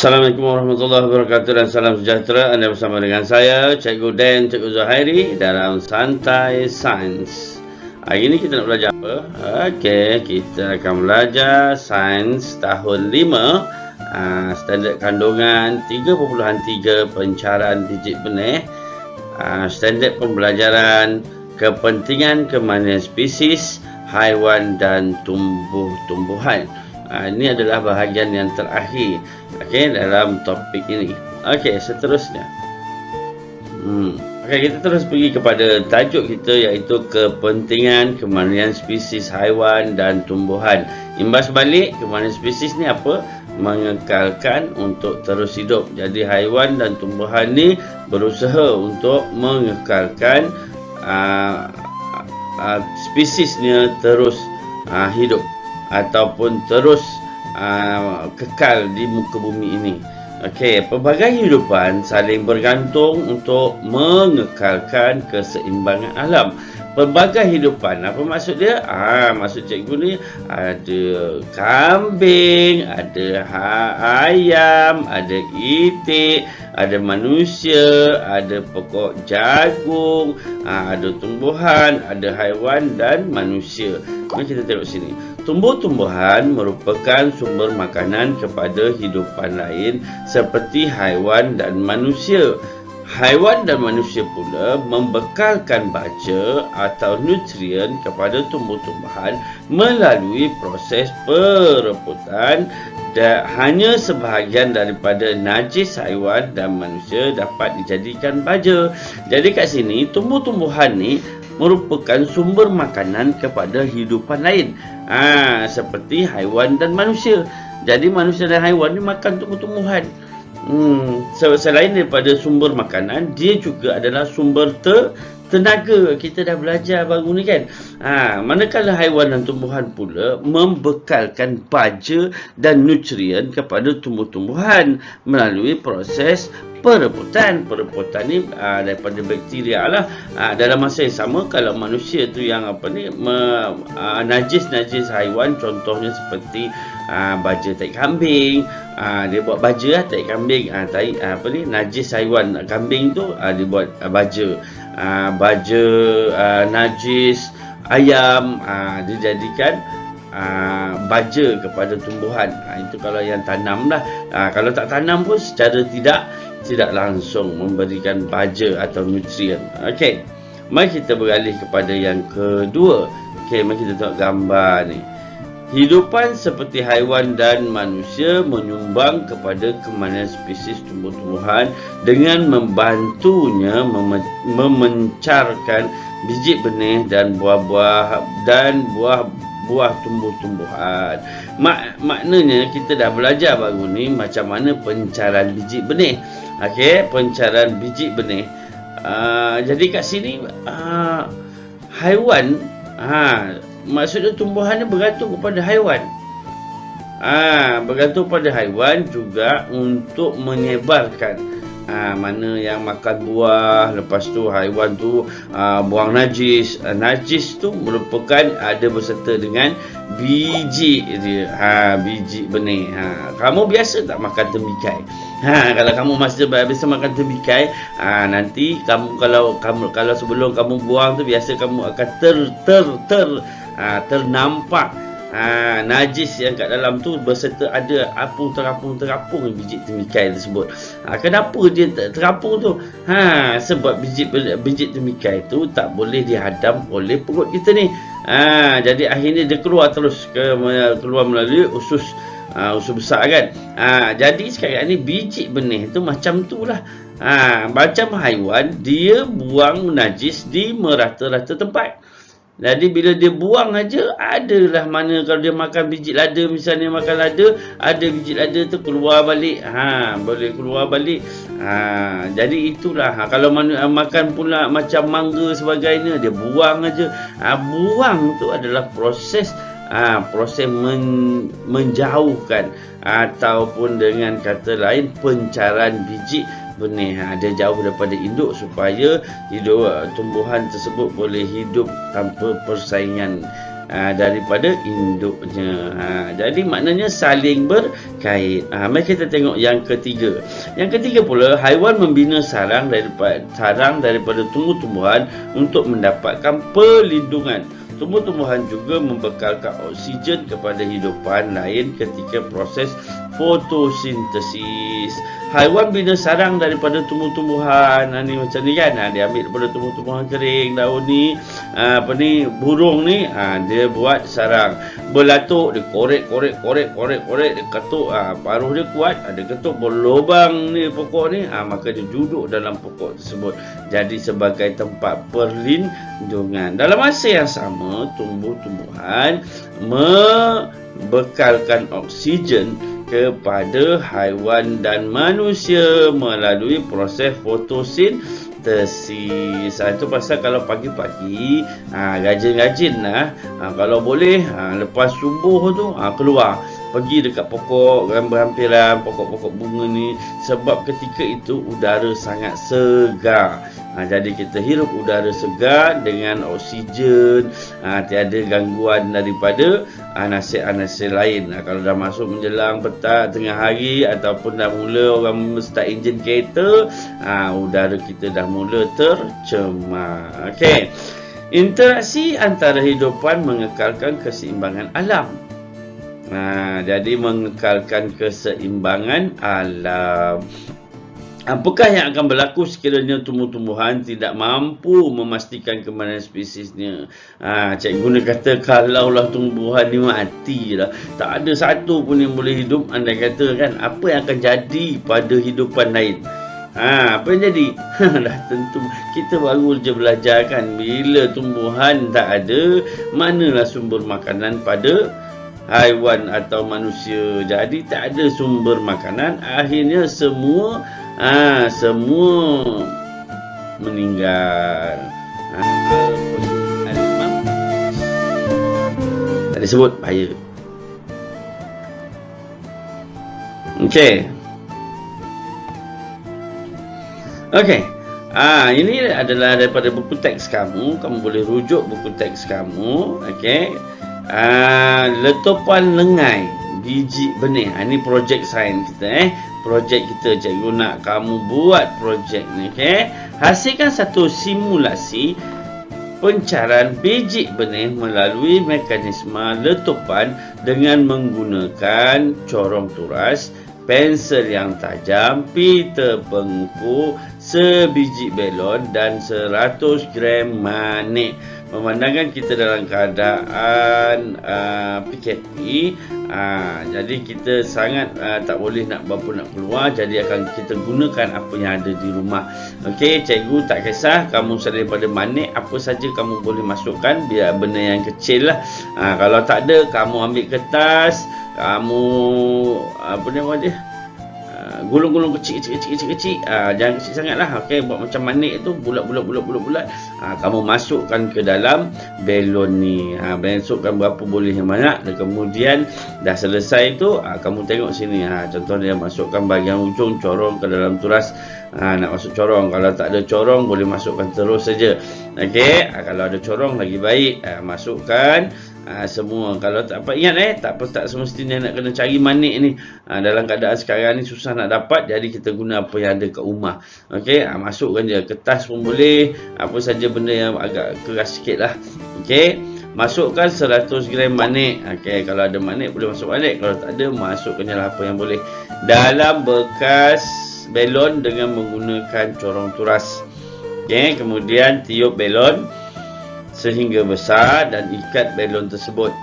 Assalamualaikum warahmatullahi wabarakatuh dan salam sejahtera. Anda bersama dengan saya, Cikgu Dan, Cikgu Zuhairi dalam Santai Sains. Hari ini kita nak belajar apa? Okey, kita akan belajar Sains tahun 5, standard kandungan 3.3 pencarian biji benih, standard pembelajaran kepentingan kemanian spesies, haiwan dan tumbuh-tumbuhan. Ini adalah bahagian yang terakhir dalam topik ini. Seterusnya. Kita terus pergi kepada tajuk kita, iaitu kepentingan kemanian spesies haiwan dan tumbuhan. Imbas balik, kemanian spesies ni apa? Mengekalkan untuk terus hidup. Jadi haiwan dan tumbuhan ni berusaha untuk mengekalkan spesiesnya terus hidup ataupun terus kekal di muka bumi ini. Pelbagai kehidupan saling bergantung untuk mengekalkan keseimbangan alam. Pelbagai kehidupan, apa maksud dia? Maksud cikgu ni ada kambing, ada ayam, ada itik, ada manusia, ada pokok jagung, ada tumbuhan, ada haiwan dan manusia. Mari kita tengok sini. Tumbuh-tumbuhan merupakan sumber makanan kepada hidupan lain seperti haiwan dan manusia. Haiwan dan manusia pula membekalkan baja atau nutrien kepada tumbuh-tumbuhan melalui proses perebutan, dan hanya sebahagian daripada najis haiwan dan manusia dapat dijadikan baja. Jadi kat sini tumbuh-tumbuhan ni merupakan sumber makanan kepada hidupan lain, seperti haiwan dan manusia. Jadi manusia dan haiwan ni makan tumbuh-tumbuhan. Selain daripada sumber makanan, dia juga adalah sumber tenaga. Kita dah belajar baru ni kan. Manakala haiwan dan tumbuhan pula membekalkan baja dan nutrien kepada tumbuh-tumbuhan melalui proses perebutan. Perebutan ni daripada bakteria lah. Dalam masa yang sama, kalau manusia tu yang najis-najis haiwan, contohnya seperti baja tai kambing, dia buat baja tai kambing, najis haiwan kambing tu dia buat baja. Baja najis ayam, dia jadikan baja kepada tumbuhan. Itu kalau yang tanam lah. Kalau tak tanam pun secara tidak langsung memberikan baja atau nutrien. Mari kita beralih kepada yang kedua. Mari kita tengok gambar ni. Hidupan seperti haiwan dan manusia menyumbang kepada kemanian spesies tumbuh-tumbuhan dengan membantunya memencarkan biji benih dan buah-buah tumbuh-tumbuhan. Maknanya kita dah belajar baru ni macam mana pencarian biji benih. Pencarian biji benih. Jadi kat sini haiwan, maksudnya tumbuhan ni bergantung kepada haiwan. Bergantung pada haiwan juga untuk menyebarkan. Mana yang makan buah, lepas tu haiwan tu buang najis. Najis tu merupakan ada berserta dengan biji dia. Biji benih. Kamu biasa tak makan tembikai? Kalau kamu masih biasa makan tembikai, nanti kamu kalau sebelum kamu buang tu, biasa kamu akan ternampak najis yang kat dalam tu berserta ada terapung biji tembikai tersebut. Kenapa dia terapung tu? Sebab biji tembikai tu tak boleh dihadam oleh perut kita ni. Jadi akhirnya dia keluar melalui usus besar kan. Jadi sekarang ni biji benih tu macam tu lah. Macam haiwan, dia buang najis di merata-rata tempat. Jadi bila dia buang aja, adalah mana kalau dia makan biji lada, misalnya makan lada, ada biji lada tu keluar balik. Boleh keluar balik. Jadi itulah. Kalau makan pula macam mangga sebagainya, dia buang aja. Buang tu adalah proses menjauhkan, ataupun dengan kata lain pencarian biji benih. Dia jauh daripada induk supaya tumbuhan tersebut boleh hidup tanpa persaingan daripada induknya. Jadi maknanya saling berkait. Mari kita tengok yang ketiga. Yang ketiga pula, haiwan membina sarang daripada tumbuh-tumbuhan untuk mendapatkan perlindungan. Tumbuh-tumbuhan juga membekalkan oksigen kepada hidupan lain ketika proses fotosintesis. Haiwan bina sarang daripada tumbuh-tumbuhan. Ni macam ni kan. Dia ambil daripada tumbuh-tumbuhan kering, daun ni, burung ni, dia buat sarang. Berlatuk, dia korek, dia ketuk, paruh dia kuat, dia ketuk berlubang ni pokok ni, maka dia duduk dalam pokok tersebut. Jadi sebagai tempat perlindungan. Dalam masa yang sama, tumbuh-tumbuhan membekalkan oksigen kepada haiwan dan manusia melalui proses fotosintesis. Itu pasal kalau pagi-pagi rajin-rajin lah, kalau boleh lepas subuh tu keluar pergi dekat pokok yang berhampiran, pokok-pokok bunga ni, sebab ketika itu udara sangat segar. Jadi kita hirup udara segar dengan oksigen, tiada gangguan daripada anasir-anasir lain. Kalau dah masuk menjelang petang, tengah hari ataupun dah mula orang start enjin kereta, udara kita dah mula tercemar. Okey. Interaksi antara hidupan mengekalkan keseimbangan alam. Jadi mengekalkan keseimbangan alam. Apakah yang akan berlaku sekiranya tumbuh-tumbuhan tidak mampu memastikan keamanan spesiesnya? Cikgu nak kata kalaulah tumbuhan ni mati lah, tak ada satu pun yang boleh hidup, anda kata kan, apa yang akan jadi pada hidupan lain? Apa yang jadi? Dah tentu kita baru je belajar kan, bila tumbuhan tak ada, manalah sumber makanan pada haiwan atau manusia. Jadi tak ada sumber makanan, akhirnya semua meninggal. Tak disebut bahaya. Okey. Ini adalah daripada buku teks kamu. Kamu boleh rujuk buku teks kamu. Okey. Letupan lengai biji benih. Ini projek sains kita. Projek kita, cikgu nak kamu buat projek ni. Okay? Hasilkan satu simulasi pencarian biji benih melalui mekanisme letupan dengan menggunakan corong turas, pensel yang tajam, pita pengukur, sebiji belon dan 100 gram manik. Memandangkan kita dalam keadaan PKP, jadi kita sangat tak boleh nak keluar, jadi akan kita gunakan apa yang ada di rumah. Okey, cikgu tak kisah kamu selain daripada manik, apa saja kamu boleh masukkan, biar benda yang kecil lah. Kalau tak ada, kamu ambil kertas, kamu gulung-gulung kecil. Jangan kecil sangat lah. Okey, buat macam manik tu, bulat. Kamu masukkan ke dalam belon ni. Masukkan berapa boleh yang banyak. Dan kemudian dah selesai tu, kamu tengok sini. Contohnya masukkan bahagian ujung corong ke dalam turas. Nak masuk corong. Kalau tak ada corong, boleh masukkan terus saja. Okey, kalau ada corong lagi baik. Masukkan semua. Kalau tak apa, ingat tak semestinya nak kena cari manik ni. Dalam keadaan sekarang ni susah nak dapat, jadi kita guna apa yang ada kat rumah. Okey, masukkan je. Kertas pun boleh, apa saja benda yang agak keras sikit lah. Okey, masukkan 100 gram manik. Okey, kalau ada manik boleh masuk manik, kalau tak ada masukkan je lah apa yang boleh dalam bekas belon dengan menggunakan corong turas. Okey, kemudian tiup belon sehingga besar dan ikat belon tersebut.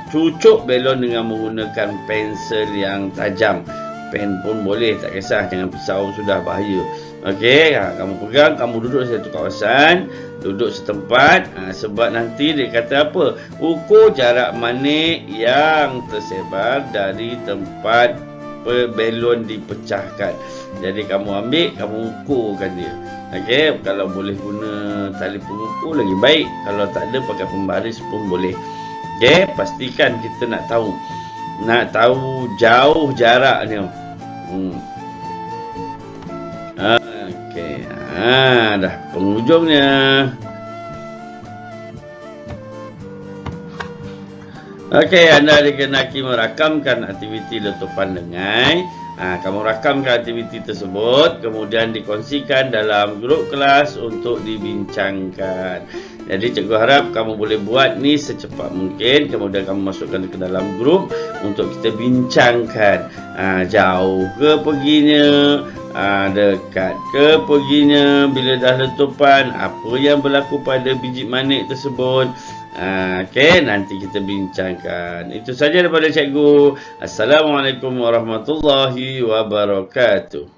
Cucuk belon dengan menggunakan pensel yang tajam. Pen pun boleh, tak kisah, jangan pisau, sudah bahaya. Okey, kamu pegang, kamu duduk di satu kawasan, duduk setempat, sebab nanti dia kata apa? Ukur jarak manik yang tersebar dari tempat belon dipecahkan. Jadi kamu ambil, kamu ukurkan dia. Okey, kalau boleh guna tali pengukur lagi baik. Kalau tak ada, pakai pembaris pun boleh. Okey, pastikan kita nak tahu jauh jaraknya. Okey, dah penghujungnya. Okey, anda dikenaki merakamkan aktiviti letupan dengai. Kamu rakamkan aktiviti tersebut, kemudian dikongsikan dalam grup kelas untuk dibincangkan. Jadi cikgu harap kamu boleh buat ni secepat mungkin, kemudian kamu masukkan ke dalam grup untuk kita bincangkan. Jauh ke perginya, dekat ke perginya, bila dah letupan, apa yang berlaku pada biji manik tersebut. Okey, nanti kita bincangkan. Itu saja daripada cikgu. Assalamualaikum warahmatullahi wabarakatuh.